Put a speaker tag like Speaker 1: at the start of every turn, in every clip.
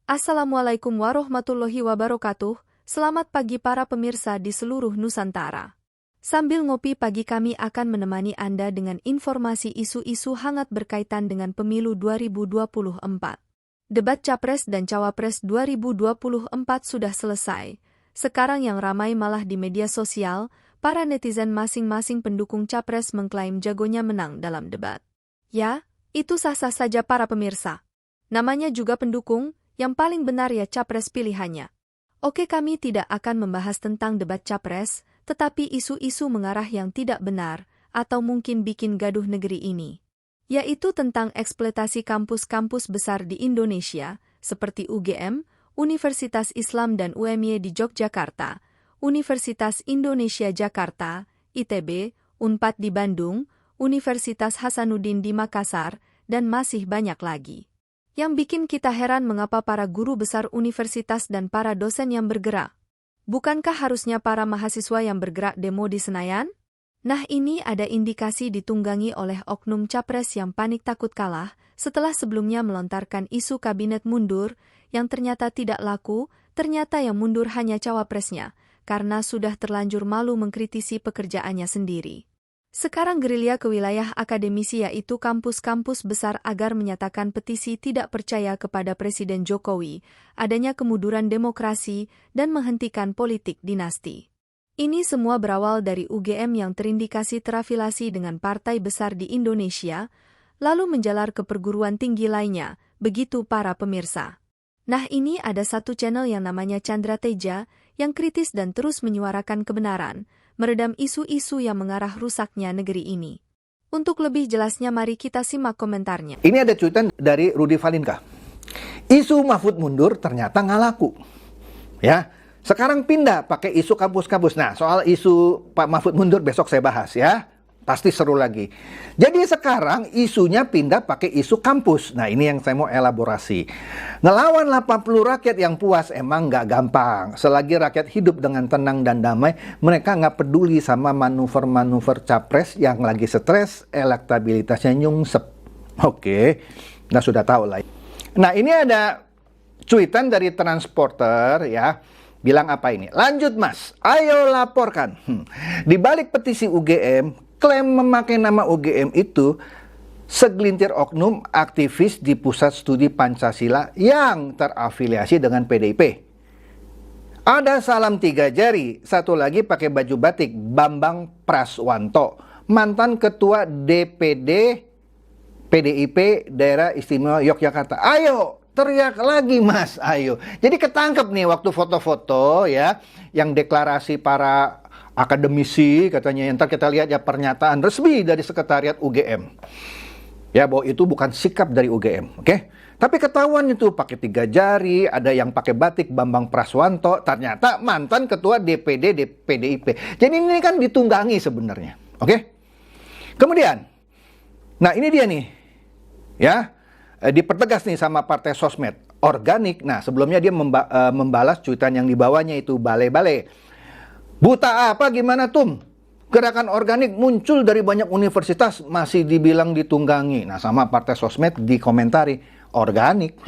Speaker 1: Assalamualaikum warahmatullahi wabarakatuh. Selamat pagi para pemirsa di seluruh Nusantara. Sambil ngopi pagi kami akan menemani Anda dengan informasi isu-isu hangat berkaitan dengan pemilu 2024. Debat Capres dan Cawapres 2024 sudah selesai. Sekarang yang ramai malah di media sosial, para netizen masing-masing pendukung Capres mengklaim jagonya menang dalam debat. Ya, itu sah-sah saja para pemirsa. Namanya juga pendukung, yang paling benar ya Capres pilihannya. Oke, kami tidak akan membahas tentang debat Capres, tetapi isu-isu mengarah yang tidak benar, atau mungkin bikin gaduh negeri ini. Yaitu tentang eksploitasi kampus-kampus besar di Indonesia, seperti UGM, Universitas Islam dan UMY di Yogyakarta, Universitas Indonesia Jakarta, ITB, Unpad di Bandung, Universitas Hasanuddin di Makassar, dan masih banyak lagi. Yang bikin kita heran mengapa para guru besar universitas dan para dosen yang bergerak. Bukankah harusnya para mahasiswa yang bergerak demo di Senayan? Nah, ini ada indikasi ditunggangi oleh oknum Capres yang panik takut kalah setelah sebelumnya melontarkan isu kabinet mundur yang ternyata tidak laku, ternyata yang mundur hanya cawapresnya, karena sudah terlanjur malu mengkritisi pekerjaannya sendiri. Sekarang gerilya ke wilayah akademisi yaitu kampus-kampus besar agar menyatakan petisi tidak percaya kepada Presiden Jokowi, adanya kemunduran demokrasi, dan menghentikan politik dinasti. Ini semua berawal dari UGM yang terindikasi terafiliasi dengan partai besar di Indonesia, lalu menjalar ke perguruan tinggi lainnya, begitu para pemirsa. Nah, ini ada satu channel yang namanya Chandra Teja, yang kritis dan terus menyuarakan kebenaran, meredam isu-isu yang mengarah rusaknya negeri ini. Untuk lebih jelasnya mari kita simak komentarnya.
Speaker 2: Ini ada cuitan dari Rudy Valinka. Isu Mahfud mundur ternyata nggak laku. Ya, sekarang pindah pakai isu kampus-kampus. Nah, soal isu Pak Mahfud mundur besok saya bahas ya. Pasti seru lagi. Jadi sekarang isunya pindah pakai isu kampus. Nah, ini yang saya mau elaborasi. Ngelawan 80 rakyat yang puas emang nggak gampang. Selagi rakyat hidup dengan tenang dan damai, mereka nggak peduli sama manuver-manuver capres yang lagi stres, elektabilitasnya nyungsep. Oke, nah sudah tahu lah. Nah, ini ada cuitan dari Transporter ya. Bilang apa ini? Lanjut mas, ayo laporkan. Di balik petisi UGM, klaim memakai nama UGM itu segelintir oknum aktivis di Pusat Studi Pancasila yang terafiliasi dengan PDIP. Ada Salam Tiga Jari, satu lagi pakai baju batik, Bambang Praswanto, mantan ketua DPD PDIP Daerah Istimewa Yogyakarta. Ayo, teriak lagi mas, ayo. Jadi ketangkep nih waktu foto-foto ya, yang deklarasi para akademisi katanya. Ntar kita lihat ya pernyataan resmi dari sekretariat UGM. Ya, bahwa itu bukan sikap dari UGM, oke? Tapi ketahuan itu pakai tiga jari, ada yang pakai batik Bambang Praswanto, ternyata mantan ketua DPD PDIP. Jadi ini kan ditunggangi sebenarnya, oke? Kemudian, nah ini dia nih, ya, dipertegas nih sama partai sosmed organik. Nah, sebelumnya dia membalas cuitan yang dibawanya itu bale-bale. Buta apa gimana Tum? Gerakan organik muncul dari banyak universitas masih dibilang ditunggangi. Nah, sama partai sosmed dikomentari organik.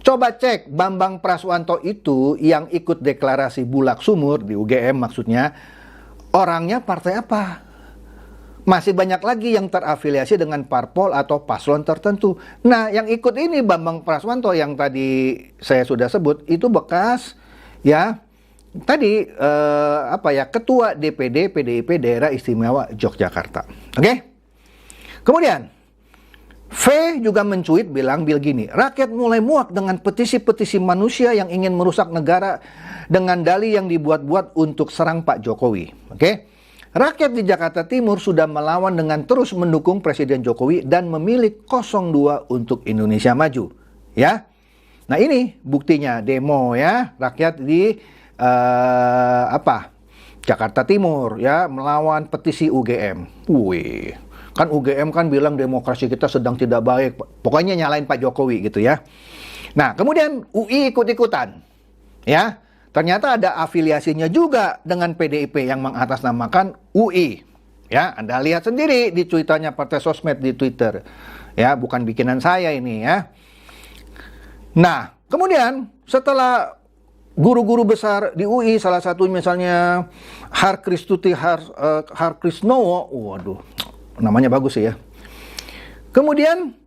Speaker 2: Coba cek Bambang Praswanto itu yang ikut deklarasi Bulak Sumur di UGM maksudnya. Orangnya partai apa? Masih banyak lagi yang terafiliasi dengan parpol atau paslon tertentu. Nah, yang ikut ini Bambang Praswanto yang tadi saya sudah sebut itu bekas ya tadi ketua DPD PDIP Daerah Istimewa Yogyakarta. Oke? Kemudian V juga mencuit bilang gini, rakyat mulai muak dengan petisi-petisi manusia yang ingin merusak negara dengan dalih yang dibuat-buat untuk serang Pak Jokowi. Oke? Rakyat di Jakarta Timur sudah melawan dengan terus mendukung Presiden Jokowi dan memilih 02 untuk Indonesia Maju. Ya? Nah, ini buktinya demo ya, rakyat di Jakarta Timur ya melawan petisi UGM. Wih, kan UGM kan bilang demokrasi kita sedang tidak baik. Pokoknya nyalain Pak Jokowi gitu ya. Nah, kemudian UI ikut-ikutan. Ya, ternyata ada afiliasinya juga dengan PDIP yang mengatasnamakan UI. Ya, Anda lihat sendiri di cuitannya partai sosmed di Twitter. Ya, bukan bikinan saya ini ya. Nah, kemudian setelah guru-guru besar di UI, salah satu misalnya Harkrisnowo, waduh, namanya bagus ya. Kemudian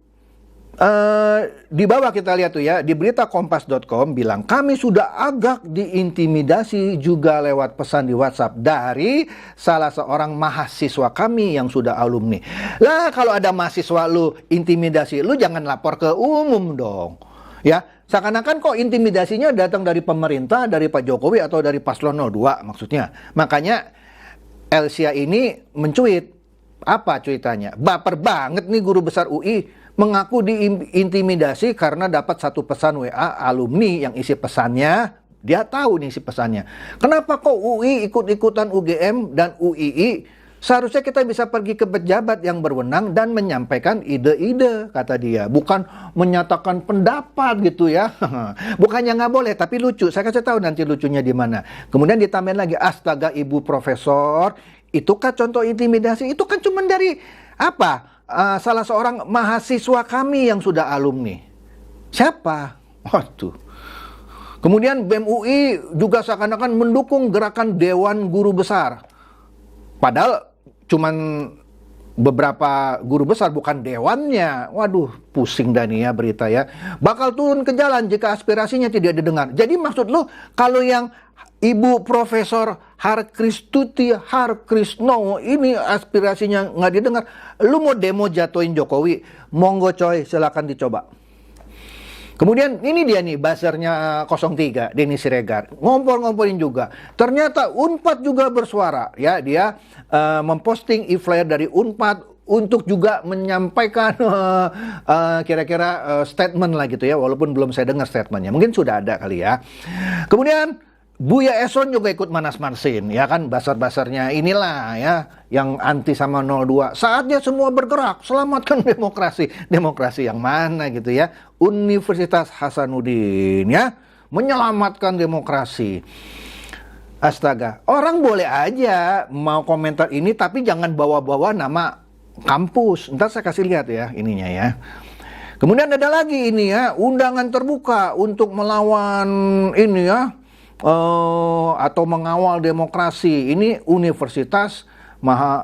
Speaker 2: di bawah kita lihat tuh ya, di berita kompas.com bilang, kami sudah agak diintimidasi juga lewat pesan di WhatsApp dari salah seorang mahasiswa kami yang sudah alumni. Lah kalau ada mahasiswa lu intimidasi, lu jangan lapor ke umum dong. Ya, seakan-akan kok intimidasinya datang dari pemerintah, dari Pak Jokowi atau dari Paslon 02 maksudnya. Makanya Elsia ini mencuit. Apa cuitannya? Baper banget nih guru besar UI mengaku diintimidasi karena dapat satu pesan WA alumni yang isi pesannya, dia tahu nih isi pesannya. Kenapa kok UI ikut-ikutan UGM dan UII? Seharusnya kita bisa pergi ke pejabat yang berwenang dan menyampaikan ide-ide, kata dia. Bukan menyatakan pendapat gitu ya. Bukannya nggak boleh, tapi lucu. Saya kasih tahu nanti lucunya di mana. Kemudian ditambahin lagi, astaga ibu profesor, itu kan contoh intimidasi. Itu kan cuma dari apa? Salah seorang mahasiswa kami yang sudah alumni. Siapa? Waduh. Kemudian BEM UI juga seakan-akan mendukung gerakan Dewan Guru Besar. Padahal cuman beberapa guru besar, bukan dewannya. Waduh, pusing dah nih ya berita ya. Bakal turun ke jalan jika aspirasinya tidak didengar. Jadi maksud lu, kalau yang Ibu Profesor Harkrisnowo ini aspirasinya nggak didengar, lu mau demo jatuhin Jokowi, monggo coy, silakan dicoba. Kemudian ini dia nih buzzernya 03, Denny Siregar, ngompol-ngompolin juga. Ternyata Unpad juga bersuara, ya dia memposting e-flyer dari Unpad untuk juga menyampaikan kira-kira statement lah gitu ya, walaupun belum saya dengar statementnya, mungkin sudah ada kali ya. Kemudian Buya Eson juga ikut manas-manasin, ya kan, basar-basarnya inilah ya, yang anti sama 02. Saatnya semua bergerak, selamatkan demokrasi. Demokrasi yang mana gitu ya? Universitas Hasanuddin ya, menyelamatkan demokrasi. Astaga, orang boleh aja mau komentar ini, tapi jangan bawa-bawa nama kampus. Ntar saya kasih lihat ya ininya ya. Kemudian ada lagi ini ya, undangan terbuka untuk melawan ini ya, atau mengawal demokrasi. Ini Universitas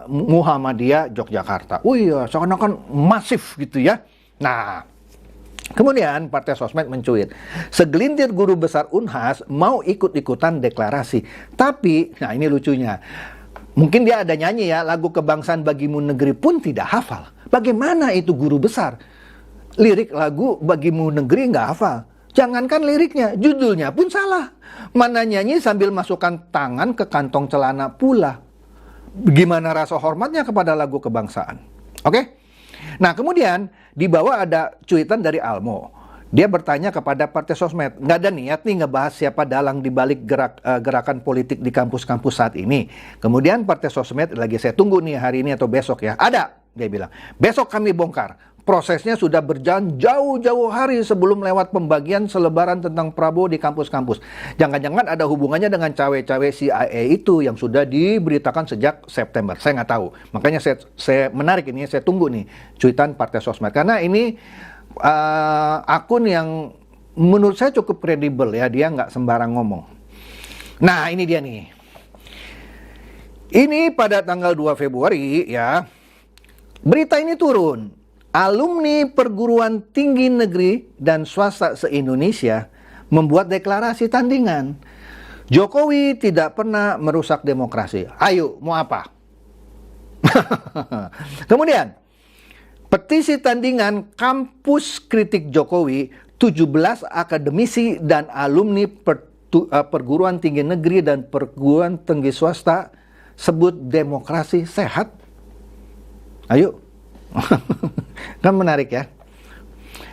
Speaker 2: Muhammadiyah Yogyakarta. Oh iya, seakan-akan masif gitu ya. Nah, kemudian Partai Sosmed mencuit, segelintir guru besar Unhas mau ikut-ikutan deklarasi. Tapi, nah ini lucunya, mungkin dia ada nyanyi ya, lagu kebangsaan bagimu negeri pun tidak hafal. Bagaimana itu guru besar? Lirik lagu bagimu negeri nggak hafal. Jangankan liriknya, judulnya pun salah. Mana nyanyi sambil masukkan tangan ke kantong celana pula. Gimana rasa hormatnya kepada lagu kebangsaan? Oke? Nah kemudian di bawah ada cuitan dari Almo. Dia bertanya kepada Partai Sosmed, nggak ada niat nih ngebahas siapa dalang dibalik gerakan politik di kampus-kampus saat ini. Kemudian Partai Sosmed, lagi saya tunggu nih hari ini atau besok ya. Ada, dia bilang. Besok kami bongkar. Prosesnya sudah berjalan jauh-jauh hari sebelum lewat pembagian selebaran tentang Prabowo di kampus-kampus. Jangan-jangan ada hubungannya dengan cawe-cawe CIA itu yang sudah diberitakan sejak September. Saya nggak tahu. Makanya saya menarik ini, saya tunggu nih cuitan Partai Sosmed. Karena ini akun yang menurut saya cukup kredibel ya. Dia nggak sembarang ngomong. Nah ini dia nih. Ini pada tanggal 2 Februari ya. Berita ini turun. Alumni perguruan tinggi negeri dan swasta se-Indonesia membuat deklarasi tandingan. Jokowi tidak pernah merusak demokrasi. Ayo, mau apa? Kemudian, petisi tandingan kampus kritik Jokowi, 17 akademisi dan alumni perguruan tinggi negeri dan perguruan tinggi swasta sebut demokrasi sehat. Ayo. Kan menarik ya.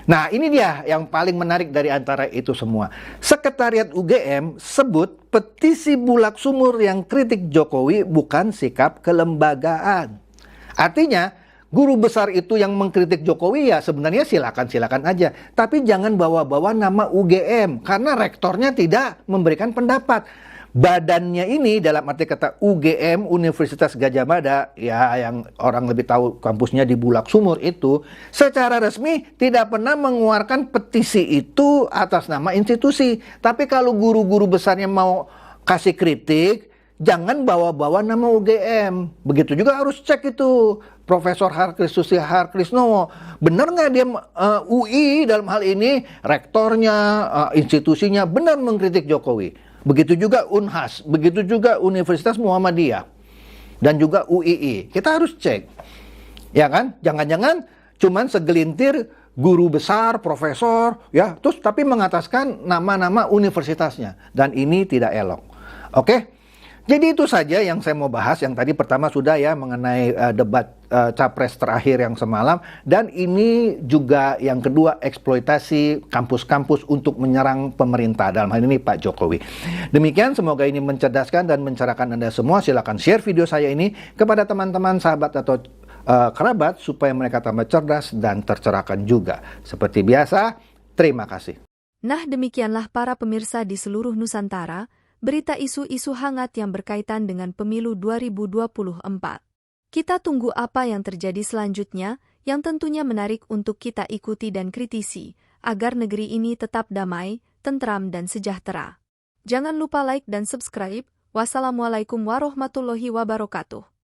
Speaker 2: Nah ini dia yang paling menarik dari antara itu semua. Sekretariat UGM sebut petisi bulak sumur yang kritik Jokowi bukan sikap kelembagaan. Artinya guru besar itu yang mengkritik Jokowi ya sebenarnya silakan aja. Tapi jangan bawa-bawa nama UGM karena rektornya tidak memberikan pendapat. badannya ini dalam arti kata UGM, Universitas Gadjah Mada, ya yang orang lebih tahu kampusnya di Bulak Sumur itu, secara resmi tidak pernah mengeluarkan petisi itu atas nama institusi. Tapi kalau guru-guru besarnya mau kasih kritik, jangan bawa-bawa nama UGM. Begitu juga harus cek itu Profesor Harkristuti Harkrisnowo. Benar nggak dia UI dalam hal ini, rektornya, institusinya benar mengkritik Jokowi. Begitu juga Unhas, begitu juga Universitas Muhammadiyah, dan juga UII. Kita harus cek, ya kan? Jangan-jangan cuman segelintir guru besar, profesor, ya, terus tapi mengataskan nama-nama universitasnya, dan ini tidak elok. Oke? Jadi itu saja yang saya mau bahas. Yang tadi pertama sudah ya mengenai debat capres terakhir yang semalam. Dan ini juga yang kedua, eksploitasi kampus-kampus untuk menyerang pemerintah. Dalam hal ini Pak Jokowi. Demikian, semoga ini mencerdaskan dan mencerahkan Anda semua. Silakan share video saya ini kepada teman-teman, sahabat atau kerabat supaya mereka tambah cerdas dan tercerahkan juga. Seperti biasa, terima kasih.
Speaker 1: Nah, demikianlah para pemirsa di seluruh Nusantara, berita isu-isu hangat yang berkaitan dengan pemilu 2024. Kita tunggu apa yang terjadi selanjutnya, yang tentunya menarik untuk kita ikuti dan kritisi, agar negeri ini tetap damai, tentram dan sejahtera. Jangan lupa like dan subscribe. Wassalamualaikum warahmatullahi wabarakatuh.